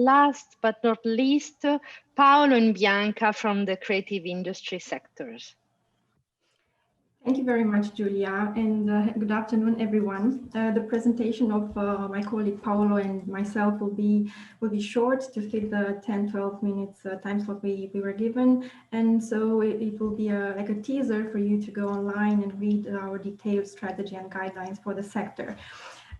last but not least, Paolo and Bianca from the creative industry sectors. Thank you very much, Julia, and good afternoon, everyone. The presentation of my colleague Paolo and myself will be short to fit the 10-12 minutes time slot we were given, and so it will be like a teaser for you to go online and read our detailed strategy and guidelines for the sector.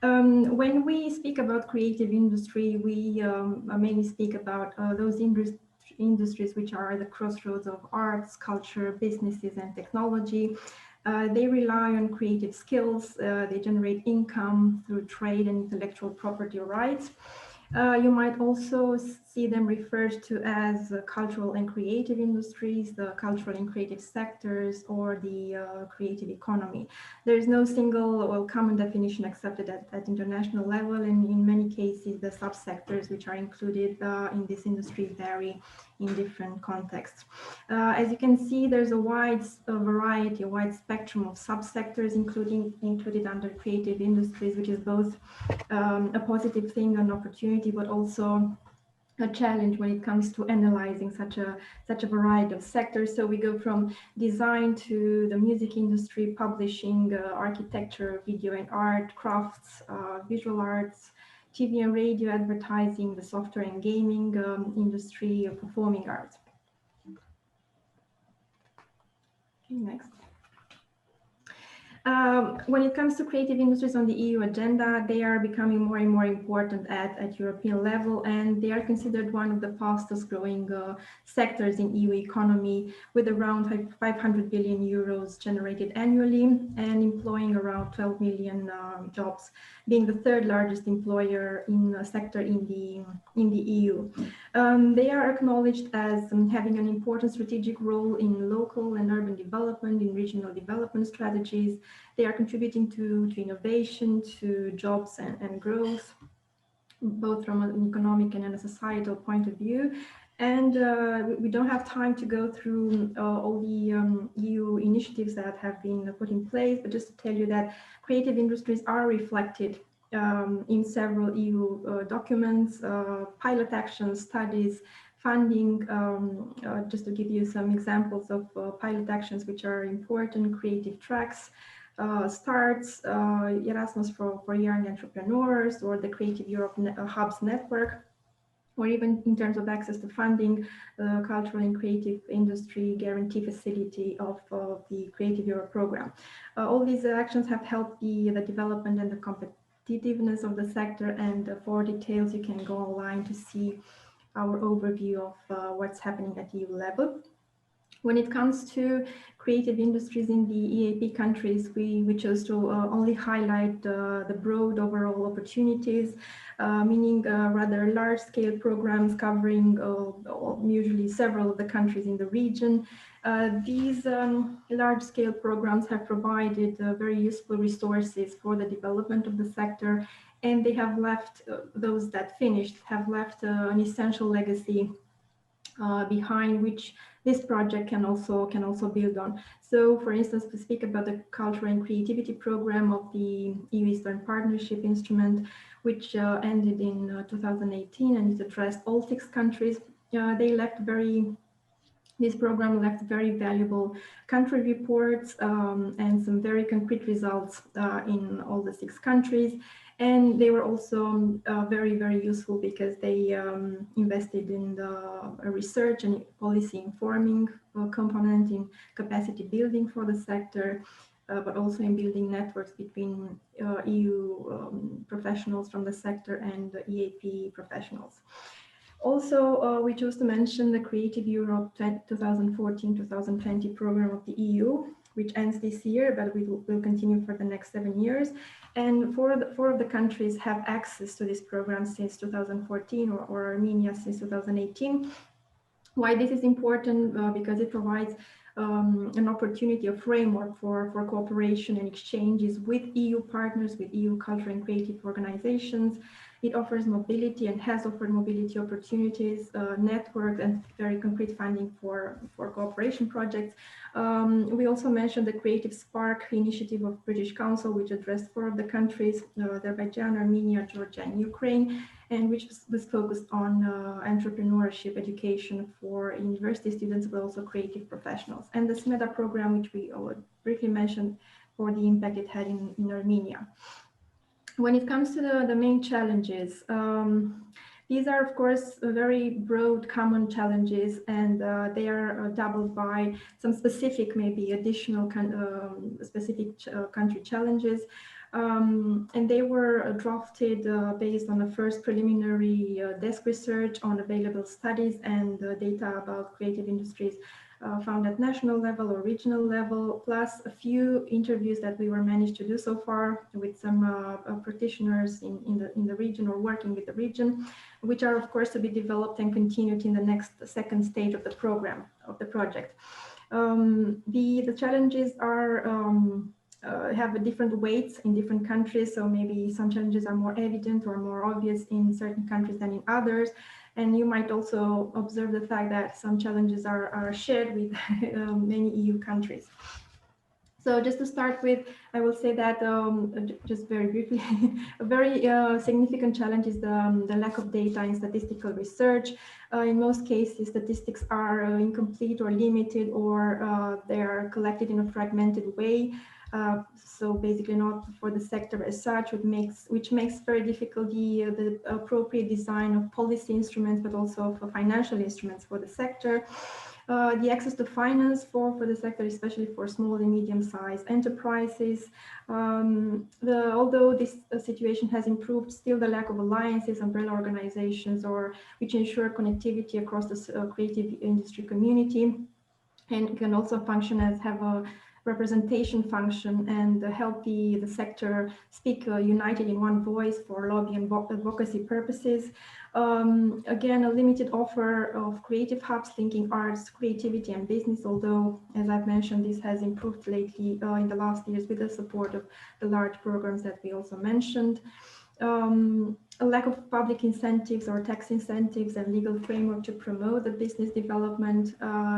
When we speak about creative industry, we mainly speak about those industries which are the crossroads of arts, culture, businesses, and technology. They rely on creative skills, they generate income through trade and intellectual property rights. You might also see them referred to as cultural and creative industries, the cultural and creative sectors, or the creative economy. There is no single or common definition accepted at international level, and in many cases, the subsectors which are included in this industry vary in different contexts. As you can see, there's a wide variety, a wide spectrum of subsectors included under creative industries, which is both a positive thing, an opportunity, but also a challenge when it comes to analyzing such a variety of sectors. So we go from design to the music industry, publishing, architecture, video and art, crafts, visual arts, TV and radio advertising, the software and gaming industry, performing arts. Okay, next. When it comes to creative industries on the EU agenda, they are becoming more and more important at European level, and they are considered one of the fastest growing sectors in EU economy, with around 500 billion euros generated annually and employing around 12 million jobs, being the third largest employer in the sector in the EU. They are acknowledged as having an important strategic role in local and urban development, in regional development strategies. They are contributing to innovation, to jobs and growth, both from an economic and a societal point of view. And we don't have time to go through all the EU initiatives that have been put in place, but just to tell you that creative industries are reflected in several EU documents, pilot actions, studies, funding. Just to give you some examples of pilot actions which are important: creative tracks, starts, Erasmus for young entrepreneurs, or the Creative Europe Hubs network, or even in terms of access to funding, the cultural and creative industry guarantee facility of the Creative Europe program. All these actions have helped the development and the competitiveness of the sector, and for details you can go online to see our overview of what's happening at EU level. When it comes to creative industries in the EAP countries, we chose to only highlight the broad overall opportunities, meaning rather large-scale programs covering usually several of the countries in the region. These large-scale programs have provided very useful resources for the development of the sector, and they have left, those that finished, have left an essential legacy behind which this project can also build on. So, for instance, to speak about the Culture and Creativity Program of the EU Eastern Partnership Instrument, which ended in 2018 and it addressed all 6 countries, this program left very valuable country reports and some very concrete results in all the 6 countries. And they were also very, very useful because they invested in the research and policy informing component, in capacity building for the sector, but also in building networks between EU professionals from the sector and EAP professionals. Also, we chose to mention the Creative Europe 2014-2020 program of the EU, which ends this year, but will continue for the next 7 years. And 4 of the countries have access to this program since 2014, or Armenia since 2018. Why this is important? Because it provides an opportunity, a framework for cooperation and exchanges with EU partners, with EU culture and creative organizations. It offers mobility and has offered mobility opportunities, network, and very concrete funding for cooperation projects. We also mentioned the Creative Spark initiative of British Council, which addressed 4 of the countries, Azerbaijan, Armenia, Georgia, and Ukraine, and which was focused on entrepreneurship education for university students, but also creative professionals. And the SMEDA program, which we briefly mentioned, for the impact it had in Armenia. When it comes to the main challenges, these are, of course, very broad, common challenges, and they are doubled by some specific, maybe additional country challenges. And they were drafted based on the first preliminary desk research on available studies and data about creative industries found at national level or regional level, plus a few interviews that we were managed to do so far with some practitioners in the region or working with the region, which are of course to be developed and continued in the second stage of the program, of the project. The challenges are have different weights in different countries, so maybe some challenges are more evident or more obvious in certain countries than in others. And you might also observe the fact that some challenges are shared with many EU countries. So just to start with, I will say that, just very briefly, a very significant challenge is the lack of data in statistical research. In most cases, statistics are incomplete or limited, or they are collected in a fragmented way. So basically not for the sector as such, which makes very difficult the appropriate design of policy instruments, but also for financial instruments for the sector. The access to finance for the sector, especially for small and medium-sized enterprises. Although this situation has improved, still the lack of alliances, umbrella organizations, or which ensure connectivity across the creative industry community, and can also function as have a representation function and help the sector speak united in one voice for lobby and advocacy purposes. Again, a limited offer of creative hubs linking arts, creativity, and business, although, as I've mentioned, this has improved lately in the last years with the support of the large programs that we also mentioned. A lack of public incentives or tax incentives and legal framework to promote the business development.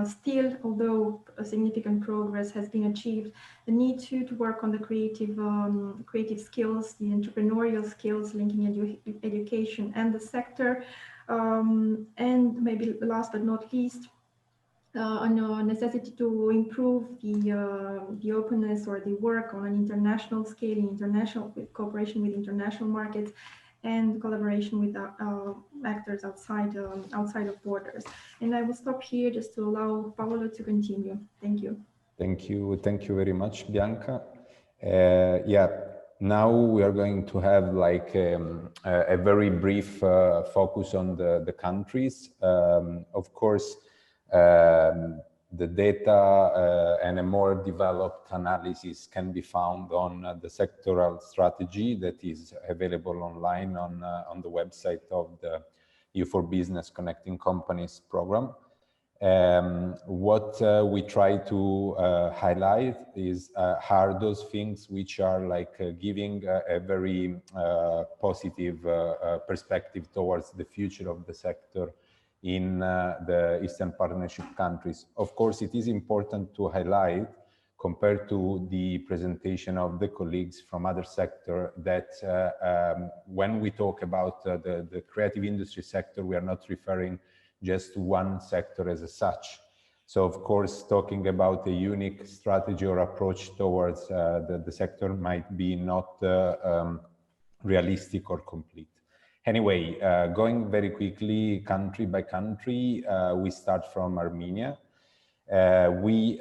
Still, although a significant progress has been achieved, the need to work on the creative skills, the entrepreneurial skills linking education and the sector. And maybe last but not least, a necessity to improve the openness or the work on an international scale, in international cooperation with international markets, and collaboration with actors outside of borders. And I will stop here just to allow Paolo to continue. Thank you. Thank you very much, Bianca. Yeah, now we are going to have like a very brief focus on the countries. Of course, the data and a more developed analysis can be found on the sectoral strategy that is available online on the website of the EU4Business Connecting Companies program. What we try to highlight is are those things which are like giving a very positive perspective towards the future of the sector in the Eastern Partnership countries. Of course, it is important to highlight, compared to the presentation of the colleagues from other sector, that when we talk about the creative industry sector, we are not referring just to one sector as such. So of course, talking about a unique strategy or approach towards the sector might be not realistic or complete. Anyway, going very quickly, country by country, we start from Armenia. We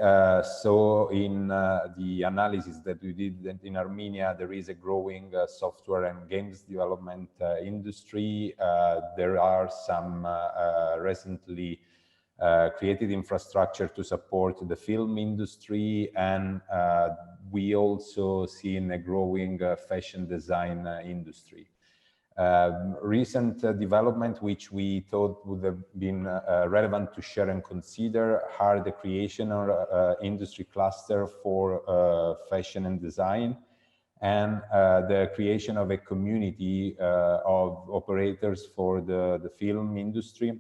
saw in the analysis that we did that in Armenia, there is a growing software and games development industry. There are some recently created infrastructure to support the film industry, and we also see in a growing fashion design industry. Recent development, which we thought would have been relevant to share and consider, are the creation of industry cluster for fashion and design, and the creation of a community of operators for the film industry,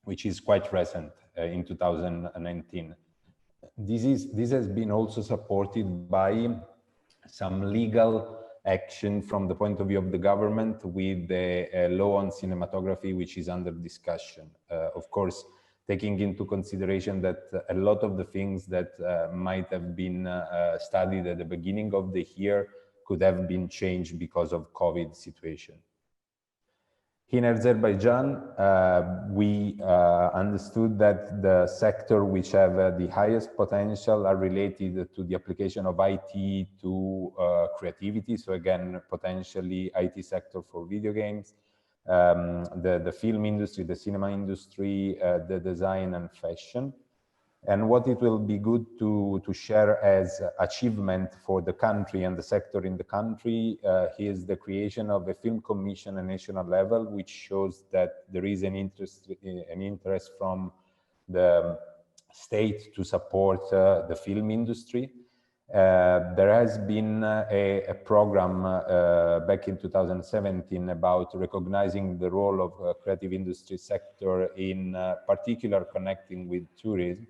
which is quite recent in 2019. This has been also supported by some legal action from the point of view of the government with the law on cinematography, which is under discussion. Of course, taking into consideration that a lot of the things that might have been studied at the beginning of the year could have been changed because of COVID situation. In Azerbaijan, we understood that the sector which have the highest potential are related to the application of IT to creativity. So again, potentially IT sector for video games, the film industry, the cinema industry, the design and fashion. And what it will be good to share as achievement for the country and the sector in the country is the creation of a film commission at national level, which shows that there is an interest from the state to support the film industry. There has been a program back in 2017 about recognizing the role of creative industry sector in particular connecting with tourism.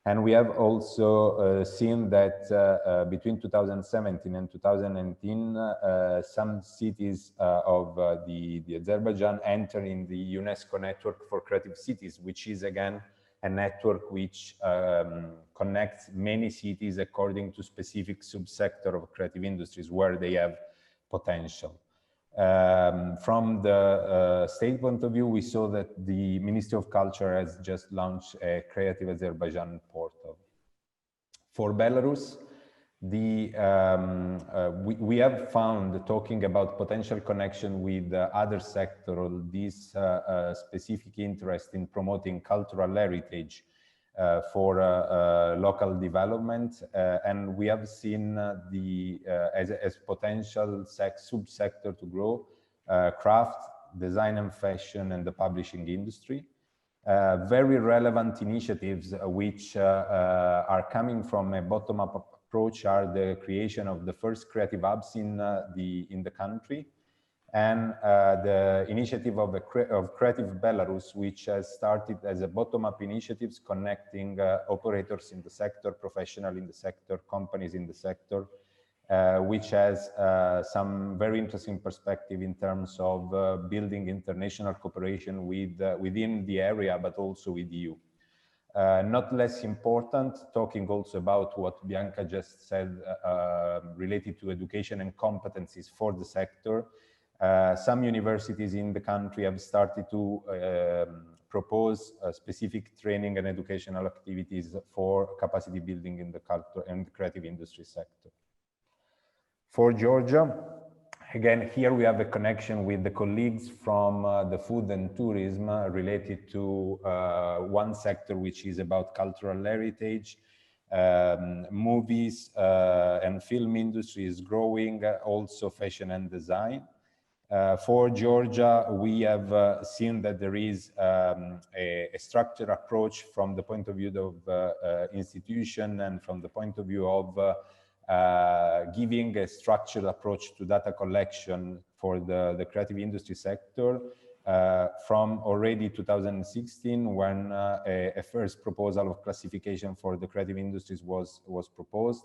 And we have also seen that between 2017 and 2019, some cities of the Azerbaijan enter in the UNESCO network for creative cities, which is again a network which connects many cities according to specific subsector of creative industries where they have potential. From the state point of view, we saw that the Ministry of Culture has just launched a Creative Azerbaijan portal. For Belarus, we have found, talking about potential connection with other sectors, this specific interest in promoting cultural heritage for local development, and we have seen as potential subsector to grow craft, design and fashion, and the publishing industry. Very relevant initiatives which are coming from a bottom-up approach are the creation of the first creative hubs in the country, and the initiative of Creative Belarus, which has started as a bottom-up initiatives connecting operators in the sector, professionals in the sector, companies in the sector, which has some very interesting perspective in terms of building international cooperation within the area, but also with EU. Not less important, talking also about what Bianca just said related to education and competencies for the sector. Some universities in the country have started to propose specific training and educational activities for capacity building in the culture and creative industry sector. For Georgia, again, here we have a connection with the colleagues from the food and tourism related to one sector, which is about cultural heritage. Movies and film industry is growing, also fashion and design. For Georgia, we have seen that there is a structured approach from the point of view of institution and from the point of view of giving a structured approach to data collection for the creative industry sector from already 2016, when a first proposal of classification for the creative industries was proposed.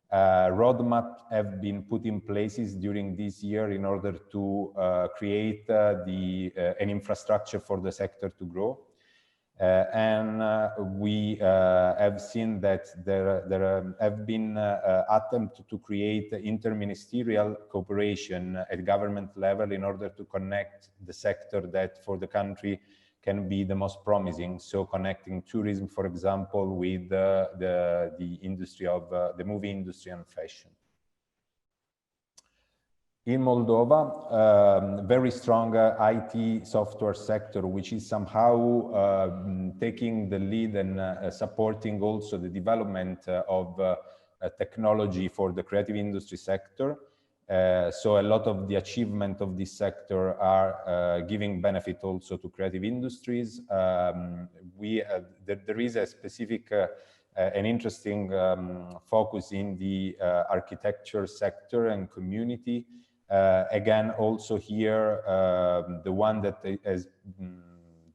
Roadmap have been put in places during this year in order to create an infrastructure for the sector to grow. And we have seen that there have been attempts to create interministerial cooperation at government level in order to connect the sector that for the country can be the most promising. So connecting tourism, for example, with the industry of the movie industry and fashion. In Moldova, very strong IT software sector, which is somehow taking the lead and supporting also the development of technology for the creative industry sector. So a lot of the achievement of this sector are giving benefit also to creative industries. There is a specific an interesting focus in the architecture sector and community. Again, also here, the one that has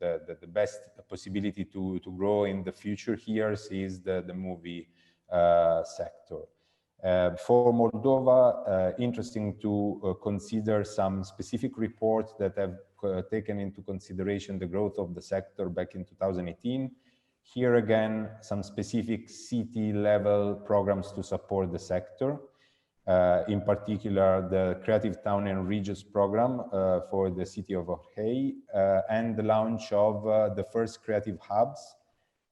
the best possibility to grow in the future years is the movie sector. For Moldova, interesting to consider some specific reports that have taken into consideration the growth of the sector back in 2018. Here again, some specific city-level programs to support the sector. In particular, the Creative Town and Regions program for the city of Orhei, and the launch of the first creative hubs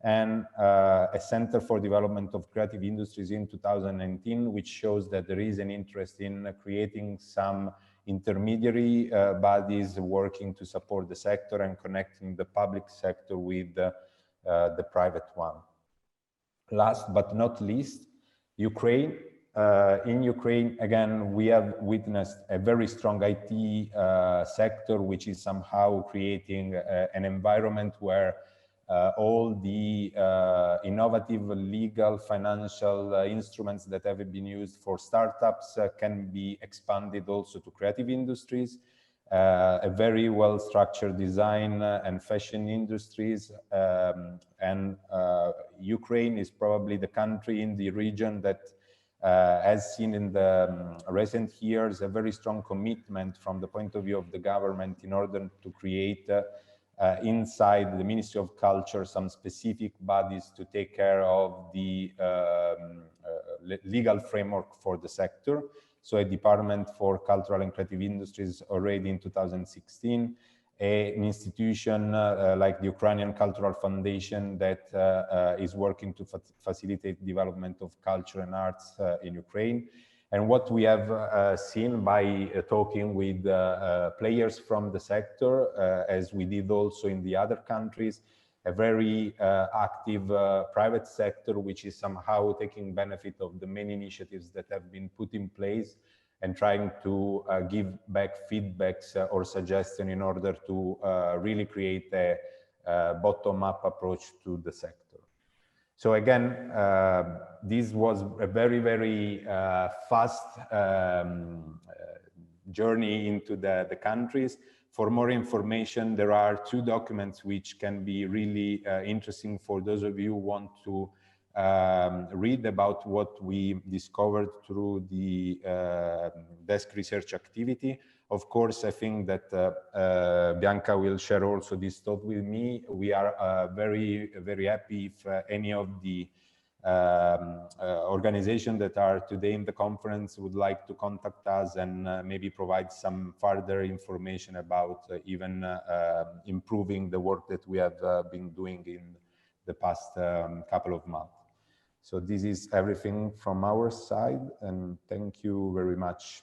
and a Center for Development of Creative Industries in 2019, which shows that there is an interest in creating some intermediary bodies working to support the sector and connecting the public sector with the private one. Last but not least, Ukraine. In Ukraine, again, we have witnessed a very strong IT sector, which is somehow creating an environment where all the innovative legal financial instruments that have been used for startups can be expanded also to creative industries. A very well-structured design and fashion industries, and Ukraine is probably the country in the region that has seen in the recent years a very strong commitment from the point of view of the government in order to create inside the Ministry of Culture some specific bodies to take care of the legal framework for the sector. So a department for cultural and creative industries already in 2016, an institution like the Ukrainian Cultural Foundation that is working to facilitate development of culture and arts in Ukraine. And what we have seen by talking with players from the sector, as we did also in the other countries, a very active private sector, which is somehow taking benefit of the many initiatives that have been put in place and trying to give back feedbacks or suggestions in order to really create a bottom-up approach to the sector. So again, this was a very, very fast journey into the countries. For more information, there are two documents which can be really interesting for those of you who want to read about what we discovered through the desk research activity. Of course, I think that Bianca will share also this thought with me. We are very, very happy if any of the organizations that are today in the conference would like to contact us and maybe provide some further information about even improving the work that we have been doing in the past couple of months. So this is everything from our side, and thank you very much.